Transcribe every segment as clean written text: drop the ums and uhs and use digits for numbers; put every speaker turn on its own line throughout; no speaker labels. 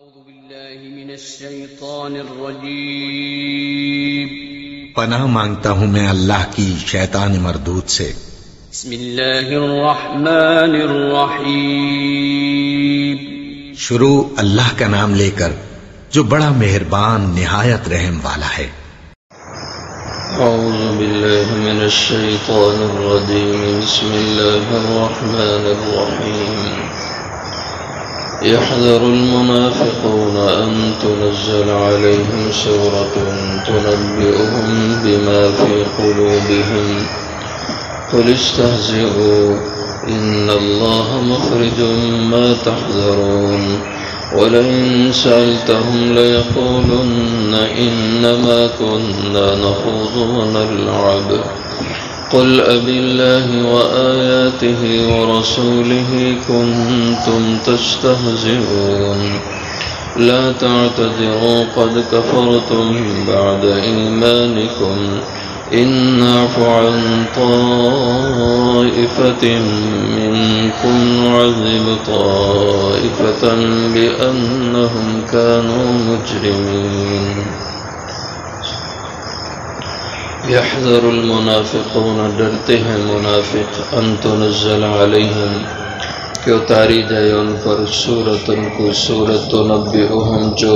أعوذ بالله من الشيطان الرجيم
پناہ مانگتا ہوں میں اللہ کی شیطان مردود سے۔
بسم الله الرحمن الرحيم
شروع اللہ کا نام لے کر جو بڑا مہربان نہایت رحم والا ہے۔
أعوذ بالله من الشيطان الرجيم بسم الله الرحمن الرحيم يحذر المنافقون أن تنزل عليهم سورة تنبئهم بما في قلوبهم قل استهزئوا إن الله مخرج ما تحذرون ولئن سألتهم ليقولن إنما كنا نخوض ونلعب قل أبالله وآياته ورسوله كنتم تستهزئون لا تعتذروا قد كفرتم بعد إيمانكم إن نعفو عن طائفة منكم نعذب طائفة بأنهم كانوا مجرمين يحذر المنافقون ڈرتے ہیں منافق ان تنزل علیہم کہ اتاری جائے ان پر سورت ان کو سورت تنبئهم جو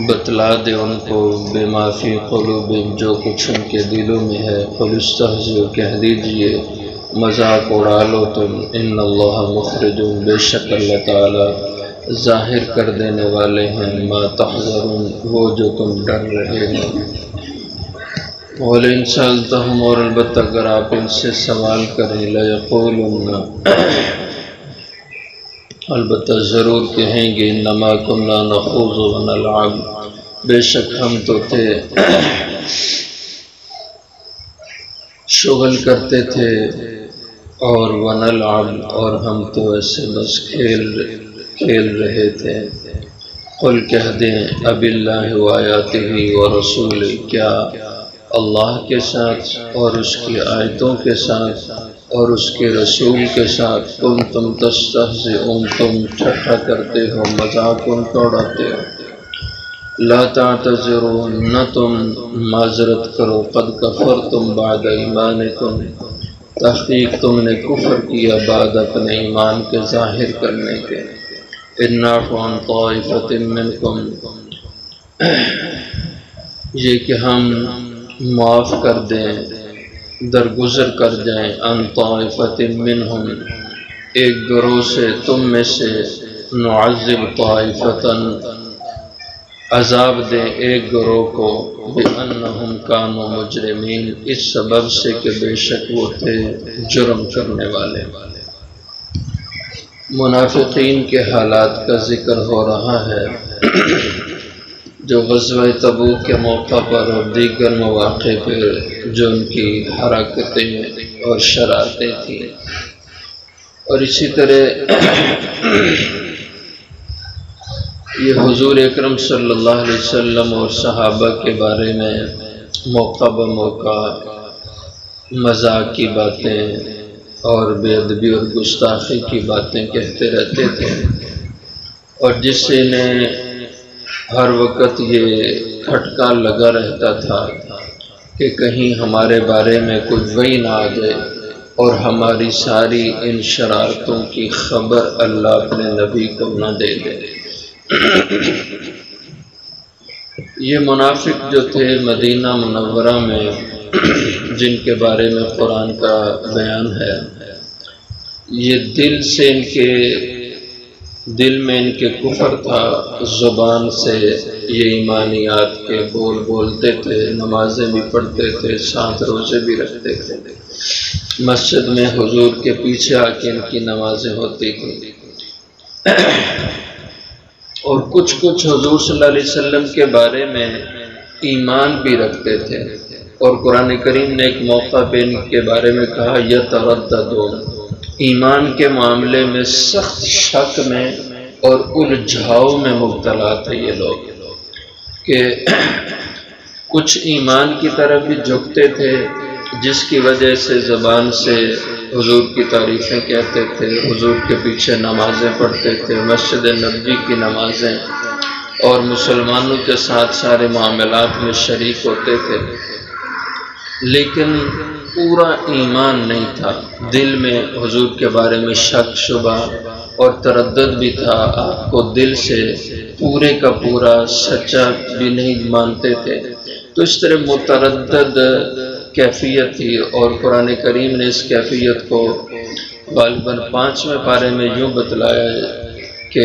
بتلا دے ان کو بما فی قلوبہم جو کچھ ان کے دلوں میں ہے قل استہزئوا کہہ دیجئے مذاق اڑا لو تم ان اللہ مخرج بے شک اللہ تعالی ظاہر کر دینے والے ہیں ما تحذرون وہ جو تم ڈر رہے ہیں۔ وَلَئِن سَأَلْتَهُمْ اور البتہ اگر آپ ان سے سوال کریں لَيَقُولُنَّ البتہ ضرور کہیں گے انما كُنَّا نَخُوضُ وَنَلْعَبُ بے شک ہم تو تھے شغل کرتے تھے اور وَنَلْعَبُ اور ہم تو ایسے بس کھیل رہے تھے۔ قل کہہ دیں اب اللہ وآیاتہ ورسولہ کیا اللہ کے ساتھ اور اس کی آیتوں کے ساتھ اور اس کے رسول کے ساتھ تم تستہزئون تم ٹھٹھا کرتے ہو مذاق ان کا اڑاتے ہو۔ لا تعتذروا نہ تم معذرت کرو قد کفرتم بعد ایمانکم تحقیق تم نے کفر کیا بعد اپنے ایمان کے ظاہر کرنے کے۔ ان نعفو عن طائفۃ منکم یہ کہ ہم معاف کر دیں درگزر کر جائیں ان طائفۃ منہم ایک گروہ سے تم میں سے نعذب طائفۃ عذاب دیں ایک گروہ کو بأنہم کانوا مجرمین اس سبب سے کہ بے شک وہ تھے جرم کرنے والے۔ منافقین کے حالات کا ذکر ہو رہا ہے جو غزوہ تبوک کے موقع پر اور دیگر مواقع پر جو ان کی حرکتیں اور شرارتیں تھیں، اور اسی طرح یہ حضور اکرم صلی اللہ علیہ وسلم اور صحابہ کے بارے میں موقع بموقع مذاق کی باتیں اور بے ادبی اور گستاخی کی باتیں کہتے رہتے تھے، اور جس سے انہیں ہر وقت یہ کھٹکا لگا رہتا تھا کہ کہیں ہمارے بارے میں کچھ وحی نہ آ جائے اور ہماری ساری ان شرارتوں کی خبر اللہ اپنے نبی کو نہ دے دے۔ یہ منافق جو تھے مدینہ منورہ میں جن کے بارے میں قرآن کا بیان ہے، یہ دل میں ان کے کفر تھا، زبان سے یہ ایمانیات کے بولتے تھے، نمازیں بھی پڑھتے تھے، ساتھ روزے بھی رکھتے تھے، مسجد میں حضور کے پیچھے آ کے ان کی نمازیں ہوتی تھیں، اور کچھ حضور صلی اللہ علیہ وسلم کے بارے میں ایمان بھی رکھتے تھے، اور قرآن کریم نے ایک موقع پہ ان کے بارے میں کہا یترددون ایمان کے معاملے میں سخت شک میں اور الجھاؤ میں مبتلا تھے یہ لوگ، کہ کچھ ایمان کی طرف بھی جھکتے تھے جس کی وجہ سے زبان سے حضور کی تعریفیں کہتے تھے، حضور کے پیچھے نمازیں پڑھتے تھے، مسجد نبوی کی نمازیں، اور مسلمانوں کے ساتھ سارے معاملات میں شریک ہوتے تھے، لیکن پورا ایمان نہیں تھا، دل میں حضور کے بارے میں شک شبہ اور تردد بھی تھا، آپ کو دل سے پورے کا پورا سچا بھی نہیں مانتے تھے، تو اس طرح متردد کیفیت تھی۔ اور قرآن کریم نے اس کیفیت کو غالباً 5ویں پارے میں یوں بتلایا ہے کہ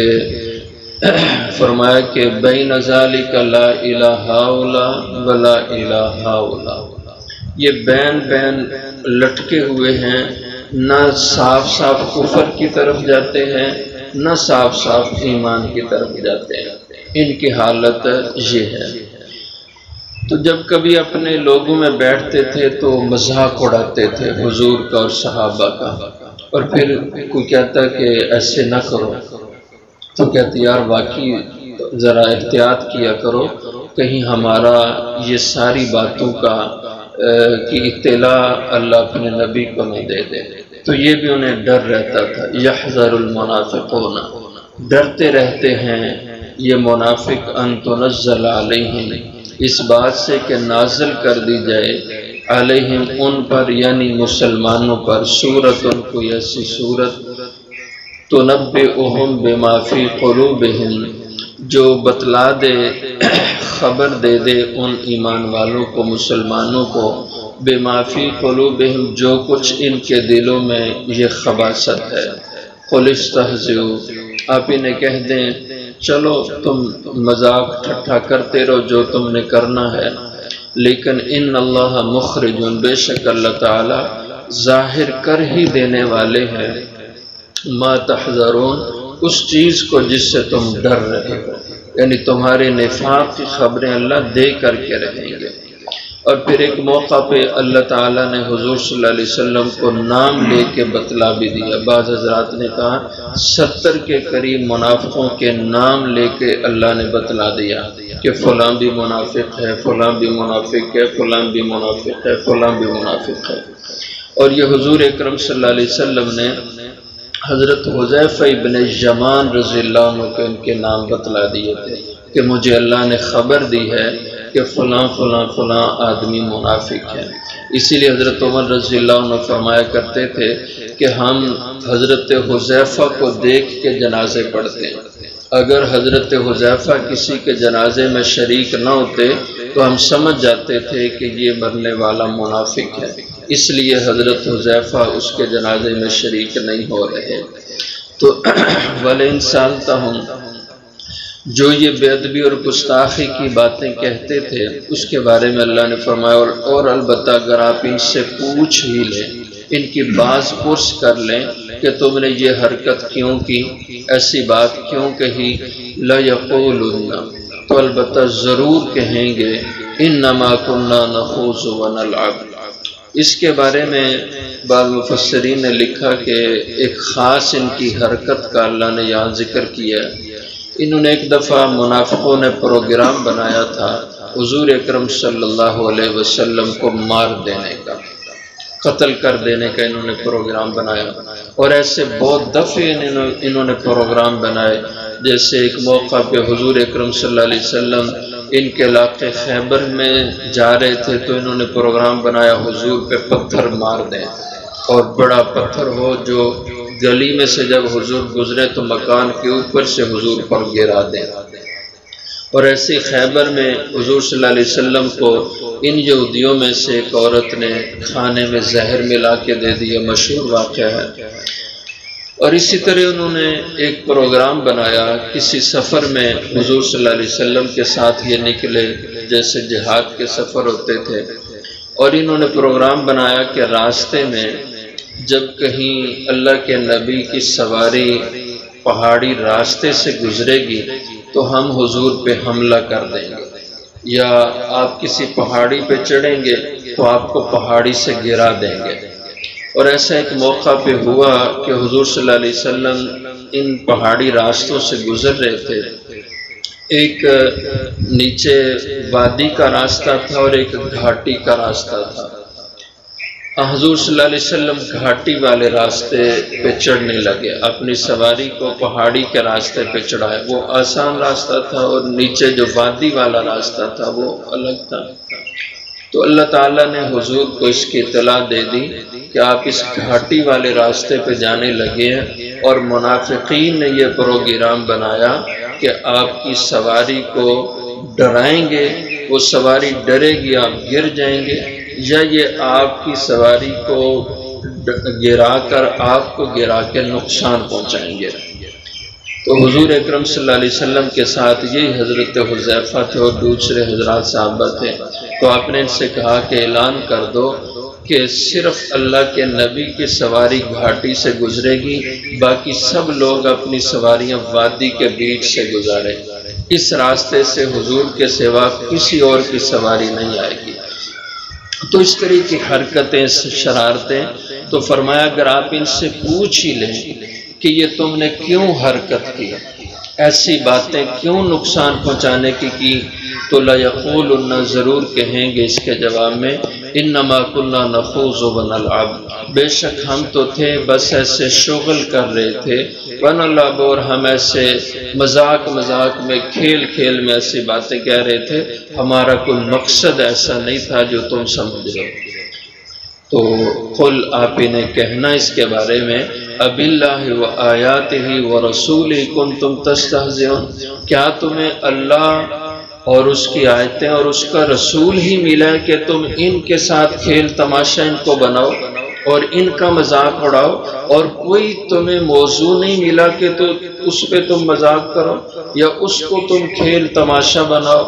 فرمایا کہ بین ذالک لا الہ الا ولا الہ الا، یہ بین بین لٹکے ہوئے ہیں، نہ صاف صاف کفر کی طرف جاتے ہیں نہ صاف صاف ایمان کی طرف جاتے ہیں، ان کی حالت یہ ہے۔ تو جب کبھی اپنے لوگوں میں بیٹھتے تھے تو مذاق اڑاتے تھے حضور کا اور صحابہ کا، اور پھر کوئی کہتا کہ ایسے نہ کرو تو کہتے یار واقعی ذرا احتیاط کیا کرو، کہیں ہمارا یہ ساری باتوں کا کی اطلاع اللہ اپنے نبی کو نہ دے دے۔ تو یہ بھی انہیں ڈر رہتا تھا، یحذر المنافقون، ڈرتے رہتے ہیں یہ منافق ان تنزل علیہم، اس بات سے کہ نازل کر دی جائے علیہم ان پر یعنی مسلمانوں پر، سورت ان کو ایسی سورت تنبئہم بما فی قلوبہم، جو بتلا دے خبر دے دے ان ایمان والوں کو مسلمانوں کو، بما فی قلوبہم جو کچھ ان کے دلوں میں یہ خباثت ہے، قل استہزئوا، آپ انہیں کہہ دیں چلو تم مذاق ٹھٹھا کرتے رہو جو تم نے کرنا ہے، لیکن ان اللہ مخرج، بے شک اللہ تعالی ظاہر کر ہی دینے والے ہیں، ما تحذرون، اس چیز کو جس سے تم ڈر رہے ہو، یعنی تمہارے نفاق کی خبریں اللہ دے کر کے رہیں گے۔ اور پھر ایک موقع پہ اللہ تعالیٰ نے حضور صلی اللہ علیہ وسلم کو نام لے کے بتلا بھی دیا، بعض حضرات نے کہا 70 کے قریب منافقوں کے نام لے کے اللہ نے بتلا دیا کہ فلاں بھی منافق ہے، فلاں بھی منافق ہے، فلاں بھی منافق ہے، فلاں بھی منافق ہے۔ اور یہ حضور اکرم صلی اللہ علیہ وسلم نے حضرت حذیفہ ابن یمان رضی اللہ عنہ کے ان کے نام بتلا دیے تھے کہ مجھے اللہ نے خبر دی ہے کہ فلاں فلاں فلاں آدمی منافق ہے۔ اسی لیے حضرت عمر رضی اللہ عنہ فرمایا کرتے تھے کہ ہم حضرت حذیفہ کو دیکھ کے جنازے پڑھتے ہیں، اگر حضرت حذیفہ کسی کے جنازے میں شریک نہ ہوتے تو ہم سمجھ جاتے تھے کہ یہ مرنے والا منافق ہے، اس لیے حضرت حذیفہ اس کے جنازے میں شریک نہیں ہو رہے۔ تو وَلَئِن سَأَلْتَهُمْ، جو یہ بے ادبی اور گستاخی کی باتیں کہتے تھے اس کے بارے میں اللہ نے فرمایا اور البتہ اگر آپ ان سے پوچھ ہی لیں، ان کی باز پرس کر لیں کہ تم نے یہ حرکت کیوں کی، ایسی بات کیوں کہی، لَيَقُولُنَّ، تو البتہ ضرور کہیں گے إِنَّمَا كُنَّا نَخُوضُ وَنَلْعَبُ۔ اس کے بارے میں بعض مفسرین نے لکھا کہ ایک خاص ان کی حرکت کا اللہ نے یہاں ذکر کیا ہے۔ انہوں نے ایک دفعہ منافقوں نے پروگرام بنایا تھا حضور اکرم صلی اللہ علیہ وسلم کو مار دینے کا، قتل کر دینے کا انہوں نے پروگرام بنایا، اور ایسے بہت دفعے انہوں نے پروگرام بنائے۔ جیسے ایک موقع پہ حضور اکرم صلی اللہ علیہ وسلم ان کے علاقے خیبر میں جا رہے تھے تو انہوں نے پروگرام بنایا حضور پہ پتھر مار دیں، اور بڑا پتھر ہو جو گلی میں سے جب حضور گزرے تو مکان کے اوپر سے حضور پر گرا دیں۔ اور ایسے خیبر میں حضور صلی اللہ علیہ وسلم کو ان یہودیوں میں سے ایک عورت نے کھانے میں زہر ملا کے دے دیا، مشہور واقعہ ہے۔ اور اسی طرح انہوں نے ایک پروگرام بنایا، کسی سفر میں حضور صلی اللہ علیہ وسلم کے ساتھ یہ نکلے جیسے جہاد کے سفر ہوتے تھے، اور انہوں نے پروگرام بنایا کہ راستے میں جب کہیں اللہ کے نبی کی سواری پہاڑی راستے سے گزرے گی تو ہم حضور پہ حملہ کر دیں گے، یا آپ کسی پہاڑی پہ چڑھیں گے تو آپ کو پہاڑی سے گرا دیں گے۔ اور ایسا ایک موقع پہ ہوا کہ حضور صلی اللہ علیہ وسلم ان پہاڑی راستوں سے گزر رہے تھے، ایک نیچے وادی کا راستہ تھا اور ایک گھاٹی کا راستہ تھا، حضور صلی اللہ علیہ وسلم گھاٹی والے راستے پہ چڑھنے لگے، اپنی سواری کو پہاڑی کے راستے پہ چڑھائے۔ وہ آسان راستہ تھا اور نیچے جو وادی والا راستہ تھا وہ الگ تھا۔ تو اللہ تعالیٰ نے حضور کو اس کی اطلاع دے دی کہ آپ اس گھاٹی والے راستے پہ جانے لگے ہیں، اور منافقین نے یہ پروگرام بنایا کہ آپ کی سواری کو ڈرائیں گے، وہ سواری ڈرے گی، آپ گر جائیں گے، یا یہ آپ کی سواری کو گرا کر آپ کو گرا کے نقصان پہنچائیں گے۔ تو حضور اکرم صلی اللہ علیہ وسلم کے ساتھ یہی حضرت حذیفہ تھے اور دوسرے حضرات صحابہ تھے۔ تو آپ نے ان سے کہا کہ اعلان کر دو کہ صرف اللہ کے نبی کی سواری گھاٹی سے گزرے گی، باقی سب لوگ اپنی سواریاں وادی کے بیچ سے گزاریں، اس راستے سے حضور کے سوا کسی اور کی سواری نہیں آئے گی۔ تو اس طرح کی حرکتیں، شرارتیں، تو فرمایا اگر آپ ان سے پوچھ ہی لیں کہ یہ تم نے کیوں حرکت کی، ایسی باتیں کیوں نقصان پہنچانے کی تو لَيَقُولُنَّ ضرور کہیں گے اس کے جواب میں انما كنا نخوض ونلعب، بے شک ہم تو تھے بس ایسے شغل کر رہے تھے، ونلعب، اور ہم ایسے مذاق میں کھیل میں ایسی باتیں کہہ رہے تھے، ہمارا کوئی مقصد ایسا نہیں تھا جو تم سمجھ رہے ہو۔ تو قل، آپ انہیں کہنا اس کے بارے میں، اب اللہ و آیاتہ و رسولہ کنتم تستہزئون، کیا تمہیں اللہ اور اس کی آیتیں اور اس کا رسول ہی ملا ہے کہ تم ان کے ساتھ کھیل تماشا ان کو بناؤ اور ان کا مذاق اڑاؤ، اور کوئی تمہیں موضوع نہیں ملا کہ تو اس پہ تم مذاق کرو یا اس کو تم کھیل تماشا بناؤ،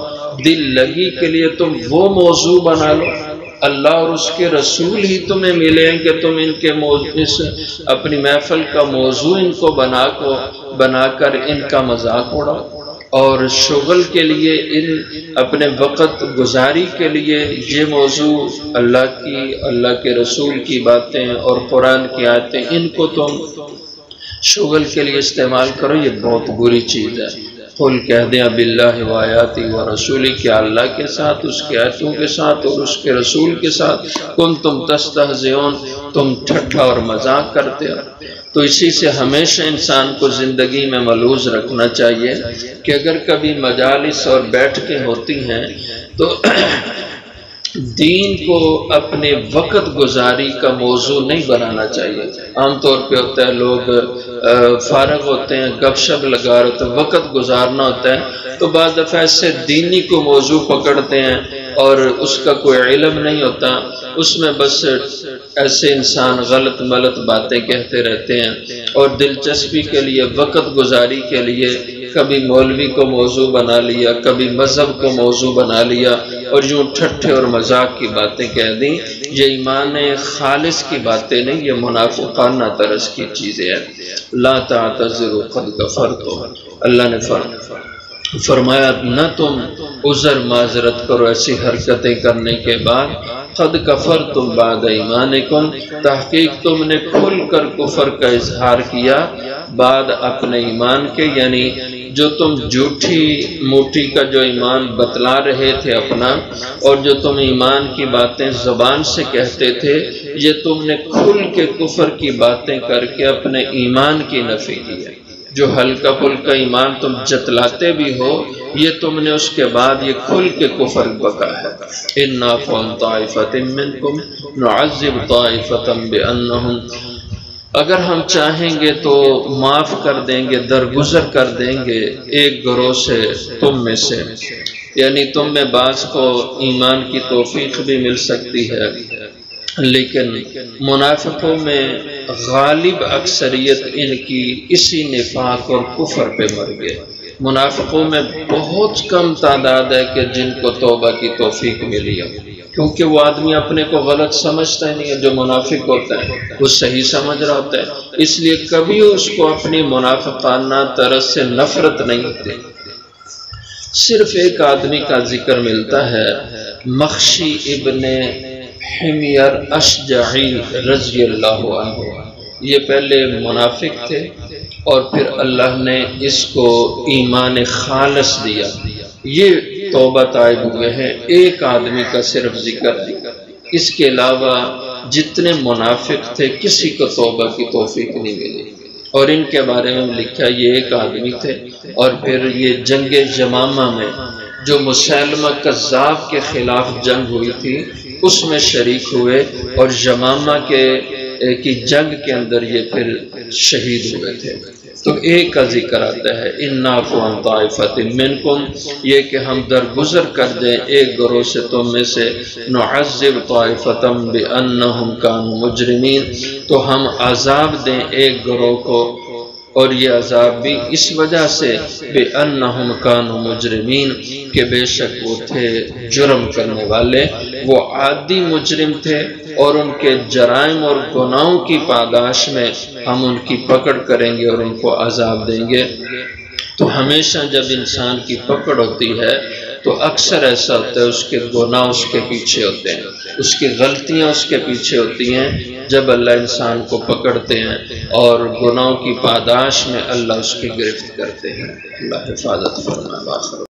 دل لگی کے لیے تم وہ موضوع بنا لو۔ اللہ اور اس کے رسول ہی تمہیں ملے ہیں کہ تم ان کے اپنی محفل کا موضوع ان کو بنا کر ان کا مذاق اڑاؤ، اور شغل کے لیے ان اپنے وقت گزاری کے لیے یہ موضوع اللہ کے رسول کی باتیں اور قرآن کی آیتیں ان کو تم شغل کے لیے استعمال کرو، یہ بہت بری چیز ہے۔ قل، کہہ دیں اب اللہ و آیاتی و رسولی، کیا اللہ کے ساتھ، اس کی آیتوں کے ساتھ اور اس کے رسول کے ساتھ کنتم تستہزئون، تم ٹھٹھا اور مذاق کرتے ہو۔ تو اسی سے ہمیشہ انسان کو زندگی میں ملحوظ رکھنا چاہیے کہ اگر کبھی مجالس اور بیٹھکیں ہوتی ہیں تو دین کو اپنے وقت گزاری کا موضوع نہیں بنانا چاہیے۔ عام طور پہ ہوتا ہے لوگ فارغ ہوتے ہیں، گپ شپ لگا رہے ہوتے ہیں، وقت گزارنا ہوتا ہے تو بعض دفعہ ایسے دینی کو موضوع پکڑتے ہیں اور اس کا کوئی علم نہیں ہوتا، اس میں بس ایسے انسان غلط ملط باتیں کہتے رہتے ہیں، اور دلچسپی کے لیے، وقت گزاری کے لیے کبھی مولوی کو موضوع بنا لیا، کبھی مذہب کو موضوع بنا لیا، اور یوں ٹھٹھے اور مذاق کی باتیں کہہ دیں۔ یہ ایمان خالص کی باتیں نہیں، یہ منافقانہ طرز کی چیزیں ہیں۔ لا تعتذروا قد کفرتم، اللہ نے فرمایا نہ تم عذر معذرت کرو ایسی حرکتیں کرنے کے بعد، قد کفرتم بعد ایمانکم، تحقیق تم نے کھل کر کفر کا اظہار کیا بعد اپنے ایمان کے، یعنی جو تم جھوٹی موٹی کا جو ایمان بتلا رہے تھے اپنا، اور جو تم ایمان کی باتیں زبان سے کہتے تھے، یہ تم نے کھل کے کفر کی باتیں کر کے اپنے ایمان کی نفی کی ہے۔ جو ہلکا پھلکا ایمان تم جتلاتے بھی ہو، یہ تم نے اس کے بعد یہ کھل کے کفر بکا ہے۔ اِنَّا فَعَنْ طَائِفَةٍ مِّنْكُمْ نُعَذِّبْ طَائِفَةً بِأَنَّهُمْ، اگر ہم چاہیں گے تو معاف کر دیں گے، درگزر کر دیں گے ایک گروہ سے تم میں سے، یعنی تم میں بعض کو ایمان کی توفیق بھی مل سکتی ہے، لیکن منافقوں میں غالب اکثریت ان کی اسی نفاق اور کفر پہ مر گئے۔ منافقوں میں بہت کم تعداد ہے کہ جن کو توبہ کی توفیق ملی ہے، کیونکہ وہ آدمی اپنے کو غلط سمجھتا ہی نہیں ہے۔ جو منافق ہوتا ہے وہ صحیح سمجھ رہا ہوتا ہے، اس لیے کبھی اس کو اپنی منافقانہ طرز سے نفرت نہیں ہوتی۔ صرف ایک آدمی کا ذکر ملتا ہے، مخشی ابن حمیر اشجعی رضی اللہ عنہ، یہ پہلے منافق تھے اور پھر اللہ نے اس کو ایمان خالص دیا، یہ توبہ طائب ہوئے ہیں۔ ایک آدمی کا صرف ذکر ہے، اس کے علاوہ جتنے منافق تھے کسی کو توبہ کی توفیق نہیں ملی، اور ان کے بارے میں لکھا یہ ایک آدمی تھے، اور پھر یہ جنگ یمامہ میں جو مسیلمہ کذاب کے خلاف جنگ ہوئی تھی اس میں شریک ہوئے، اور یمامہ کی جنگ کے اندر یہ پھر شہید ہوئے تھے۔ تو ایک کا ذکر آتا ہے اِنَّا عَفْوًا طَائِفَةٍ مِّنْكُمْ، یہ کہ ہم درگزر کر دیں ایک گروہ سے تم میں سے، نُعَذِّبْ طَائِفَةً بِأَنَّهُمْ كَانُوا مُجْرِمِينَ، تو ہم عذاب دیں ایک گروہ کو، اور یہ عذاب بھی اس وجہ سے بِأَنَّهُمْ كَانُوا مُجْرِمِينَ کہ بے شک وہ تھے جرم کرنے والے، وہ عادی مجرم تھے، اور ان کے جرائم اور گناہوں کی پاداش میں ہم ان کی پکڑ کریں گے اور ان کو عذاب دیں گے۔ تو ہمیشہ جب انسان کی پکڑ ہوتی ہے تو اکثر ایسا ہوتا ہے اس کے گناہ اس کے پیچھے ہوتے ہیں، اس کی غلطیاں اس کے پیچھے ہوتی ہیں۔ جب اللہ انسان کو پکڑتے ہیں اور گناہوں کی پاداش میں اللہ اس کی گرفت کرتے ہیں۔ اللہ حفاظت فرمائے۔